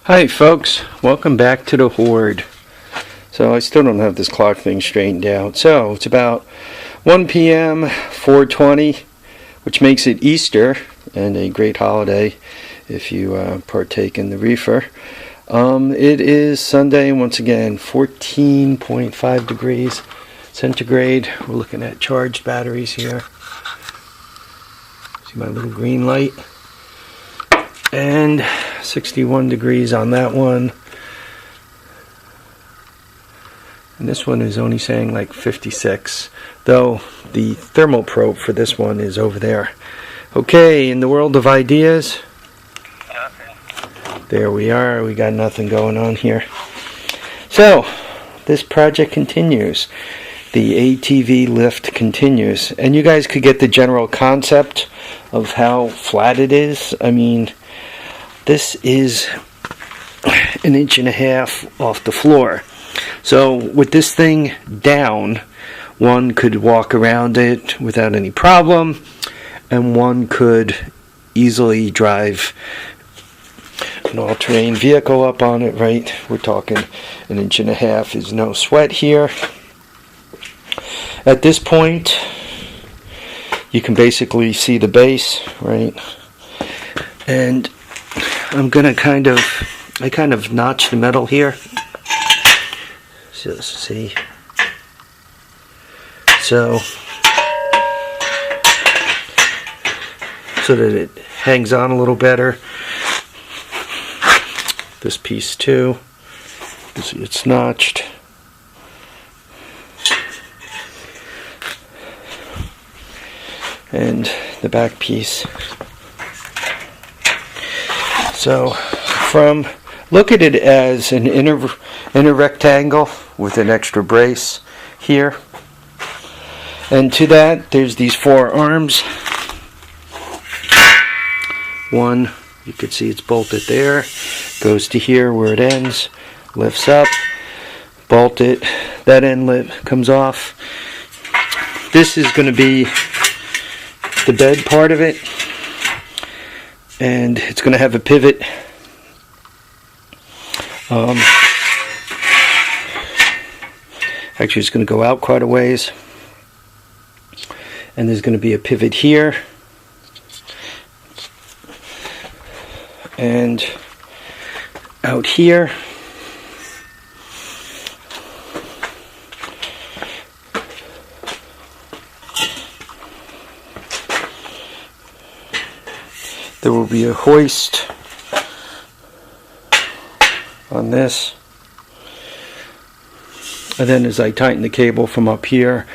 Hi folks, welcome back to the Horde. So I still don't have this clock thing straightened out. So it's about 1 p.m. 4:20, which makes it Easter and a great holiday if you partake in the reefer. It is Sunday, once again, 14.5 degrees centigrade. We're looking at charged batteries here. See my little green light? And 61 degrees on that one. And this one is only saying like 56, though the thermal probe for this one is over there. Okay, in the world of ideas, there we are. We got nothing going on here. So this project continues. The ATV lift continues, and you guys could get the general concept of how flat it is. I mean, this is 1.5 inches off the floor. So with this thing down, one could walk around it without any problem, and one could easily drive an all-terrain vehicle up on it, right? We're talking 1.5 inches is no sweat here. At this point, you can basically see the base, right? And I'm gonna I kind of notch the metal here. So see, so that it hangs on a little better. This piece too, see it's notched. And the back piece. So look at it as an inner rectangle with an extra brace here. And to that, there's these 4 arms. One, you can see it's bolted there, goes to here where it ends, lifts up, bolt it, that end comes off. This is going to be the bed part of it, and it's going to have a pivot. Actually, it's going to go out quite a ways, and there's going to be a pivot here, and out here. There will be a hoist on this, and then as I tighten the cable from up here,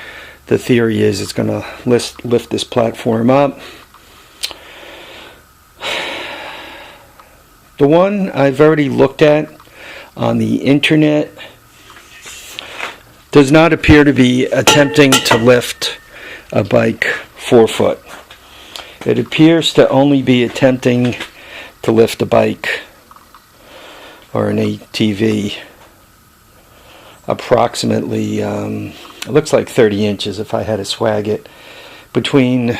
the theory is it's going to lift this platform up. The one I've already looked at on the internet does not appear to be attempting to lift a bike 4 foot. It appears to only be attempting to lift a bike or an ATV approximately, it looks like 30 inches if I had to swag it, between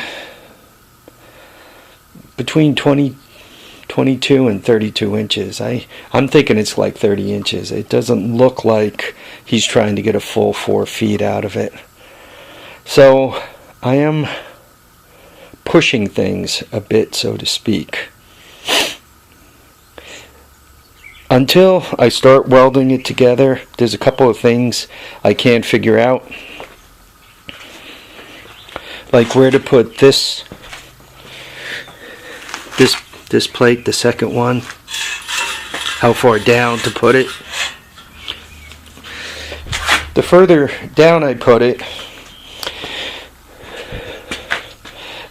22 and 32 inches. I'm thinking it's like 30 inches. It doesn't look like he's trying to get a full 4 feet out of it. So I am pushing things a bit, so to speak. Until I start welding it together, there's a couple of things I can't figure out. Like where to put this plate, the second one. How far down to put it. The further down I put it,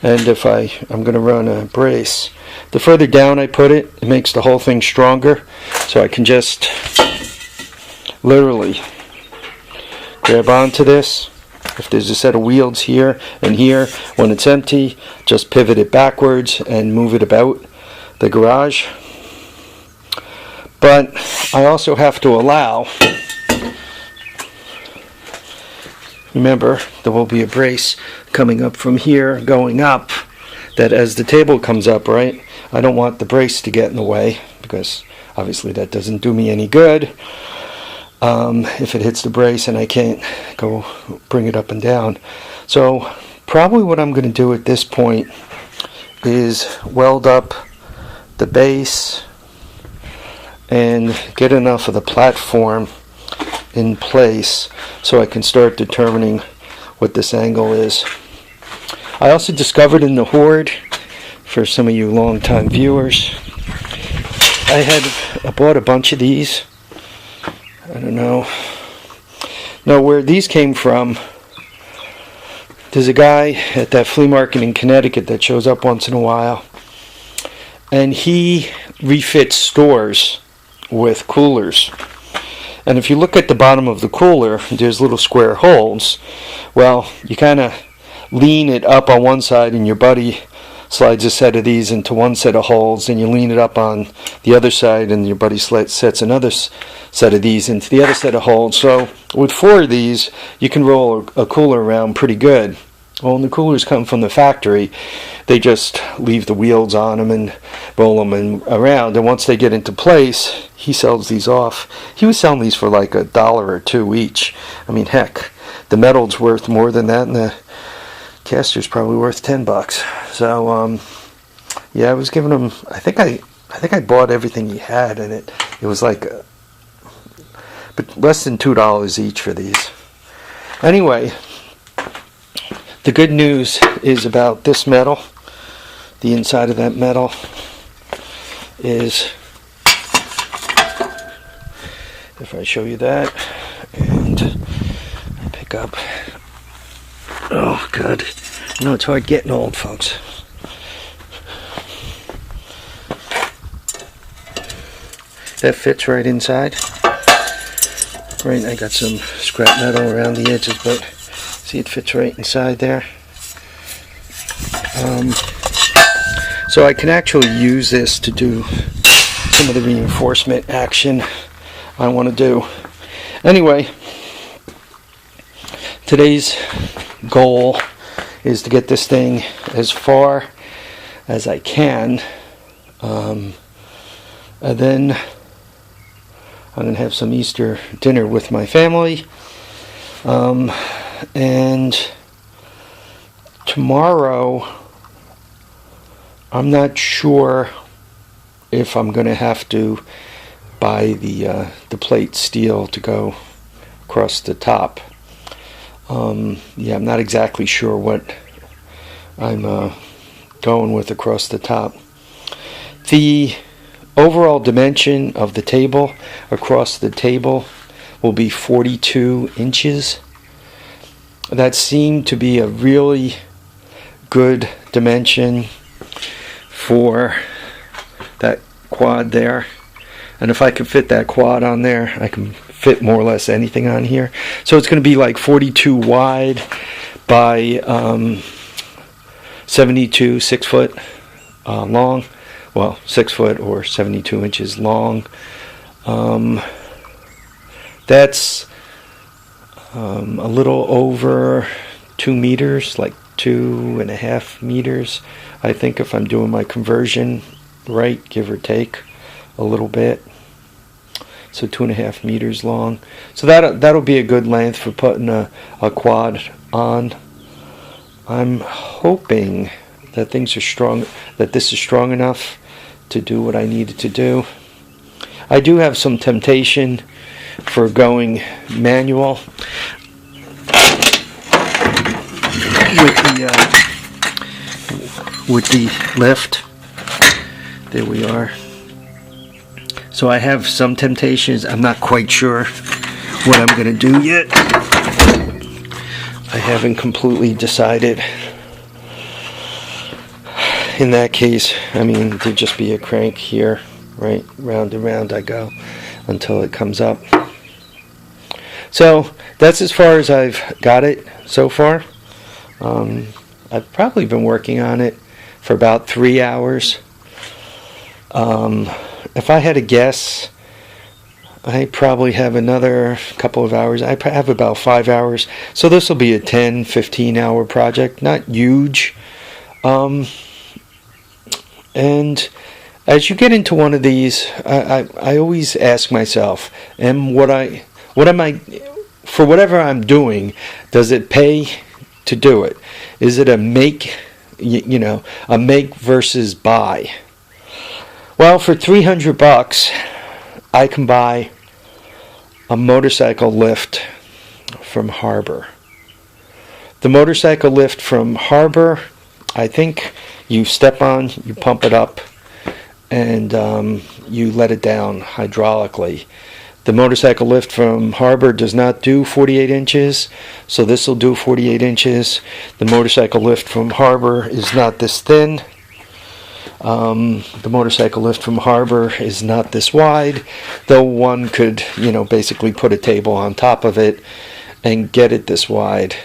and if I'm going to run a brace, the further down I put it, it makes the whole thing stronger. So I can just literally grab onto this. If there's a set of wheels here and here, when it's empty, just pivot it backwards and move it about the garage. But I also have to allow, remember, there will be a brace coming up from here, going up, that as the table comes up, right, I don't want the brace to get in the way, because Obviously that doesn't do me any good if it hits the brace and I can't go bring it up and down. So probably what I'm going to do at this point is weld up the base and get enough of the platform in place so I can start determining what this angle is. I also discovered in the Horde, for some of you long-time viewers, I bought a bunch of these. I don't know where these came from. There's a guy at that flea market in Connecticut that shows up once in a while, and he refits stores with coolers. And if you look at the bottom of the cooler, there's little square holes. Well, you kind of lean it up on one side and your buddy slides a set of these into one set of holes, and you lean it up on the other side and your buddy sets another set of these into the other set of holes. So with 4 of these, you can roll a cooler around pretty good. Well, when the coolers come from the factory, they just leave the wheels on them and roll them around. And once they get into place, he sells these off. He was selling these for like $1 or $2 each. I mean, heck, the metal's worth more than that, and the caster's probably worth $10. So, yeah, I was giving him. I think I bought everything he had, and it was like, but less than $2 each for these. Anyway. The good news is about this metal. The inside of that metal is, if I show you that and pick up, oh god, you know it's hard getting old, folks. That fits right inside. Right, I got some scrap metal around the edges, but see, it fits right inside there. So I can actually use this to do some of the reinforcement action I want to do. Anyway, today's goal is to get this thing as far as I can, and then I'm going to have some Easter dinner with my family. And tomorrow, I'm not sure if I'm going to have to buy the plate steel to go across the top. Yeah, I'm not exactly sure what I'm going with across the top. The overall dimension of the table across the table will be 42 inches. That seemed to be a really good dimension for that quad there. And if I can fit that quad on there, I can fit more or less anything on here. So it's going to be like 42 wide by 72, 6 foot long. Well, 6 foot or 72 inches long. That's a little over 2 meters, like 2.5 meters, I think, if I'm doing my conversion right, give or take a little bit. So 2.5 meters long. So that'll be a good length for putting a quad on. I'm hoping that things are strong, that this is strong enough to do what I needed to do. I do have some temptation for going manual with the lift. There we are. So I have some temptations. I'm not quite sure what I'm going to do yet. I haven't completely decided. In that case, I mean, there'd just be a crank here, right? Round and round I go until it comes up. So that's as far as I've got it so far. I've probably been working on it for about 3 hours. If I had to guess, I probably have another couple of hours. I have about 5 hours. So this will be a 10-15 hour project. Not huge. And as you get into one of these, I always ask myself, for whatever I'm doing, does it pay to do it? Is it a make versus buy? Well, for $300, I can buy a motorcycle lift from Harbor. The motorcycle lift from Harbor, I think you step on, you pump it up, and you let it down hydraulically. The motorcycle lift from Harbor does not do 48 inches, so this will do 48 inches. The motorcycle lift from Harbor is not this thin. The motorcycle lift from Harbor is not this wide, though one could, basically put a table on top of it and get it this wide.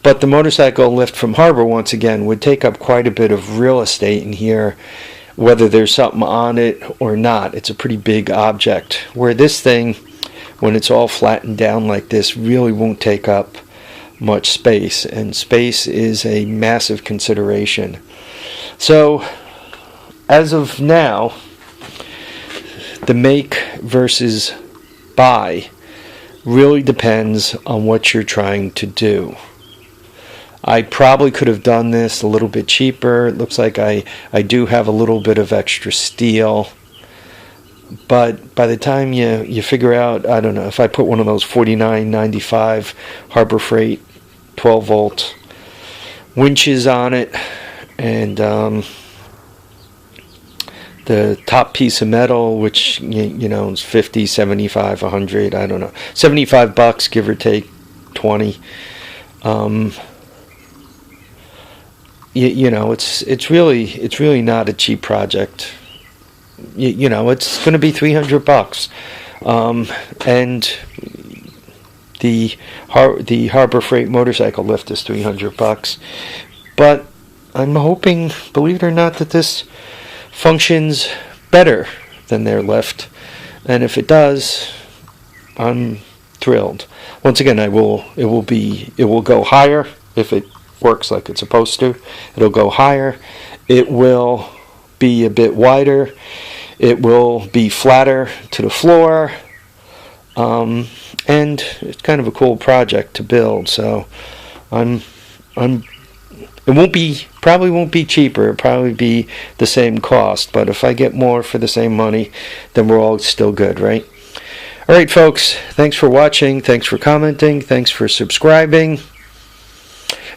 But the motorcycle lift from Harbor, once again, would take up quite a bit of real estate in here, whether there's something on it or not. It's a pretty big object, where this thing, when it's all flattened down like this, really won't take up much space, and space is a massive consideration. So, as of now, the make versus buy really depends on what you're trying to do. I probably could have done this a little bit cheaper. It looks like I do have a little bit of extra steel. But by the time you figure out, I don't know, if I put one of those 49.95 Harbor Freight 12 volt winches on it, and the top piece of metal, which is 50, 75, 100, I don't know, $75, give or take 20. It's really not a cheap project. It's going to be $300, and the Harbor Freight motorcycle lift is $300. But I'm hoping, believe it or not, that this functions better than their lift, and if it does, I'm thrilled. Once again, it will go higher if it works like it's supposed to. It'll go higher. It will be a bit wider. It will be flatter to the floor, and it's kind of a cool project to build. So it probably won't be cheaper. It'll probably be the same cost. But if I get more for the same money, then we're all still good, right? All right, folks. Thanks for watching. Thanks for commenting. Thanks for subscribing.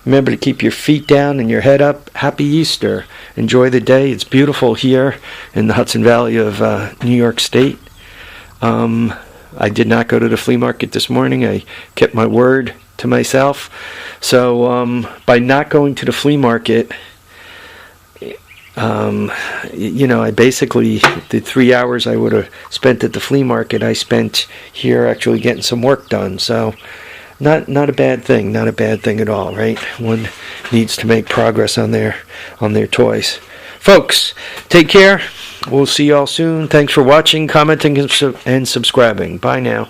Remember to keep your feet down and your head up. Happy Easter. Enjoy the day. It's beautiful here in the Hudson Valley of New York State. I did not go to the flea market this morning. I kept my word to myself. So by not going to the flea market, I basically, the 3 hours I would have spent at the flea market, I spent here actually getting some work done. So not a bad thing, not a bad thing at all, right? One needs to make progress on their toys. Folks, take care. We'll see y'all soon. Thanks for watching, commenting, and subscribing. Bye now.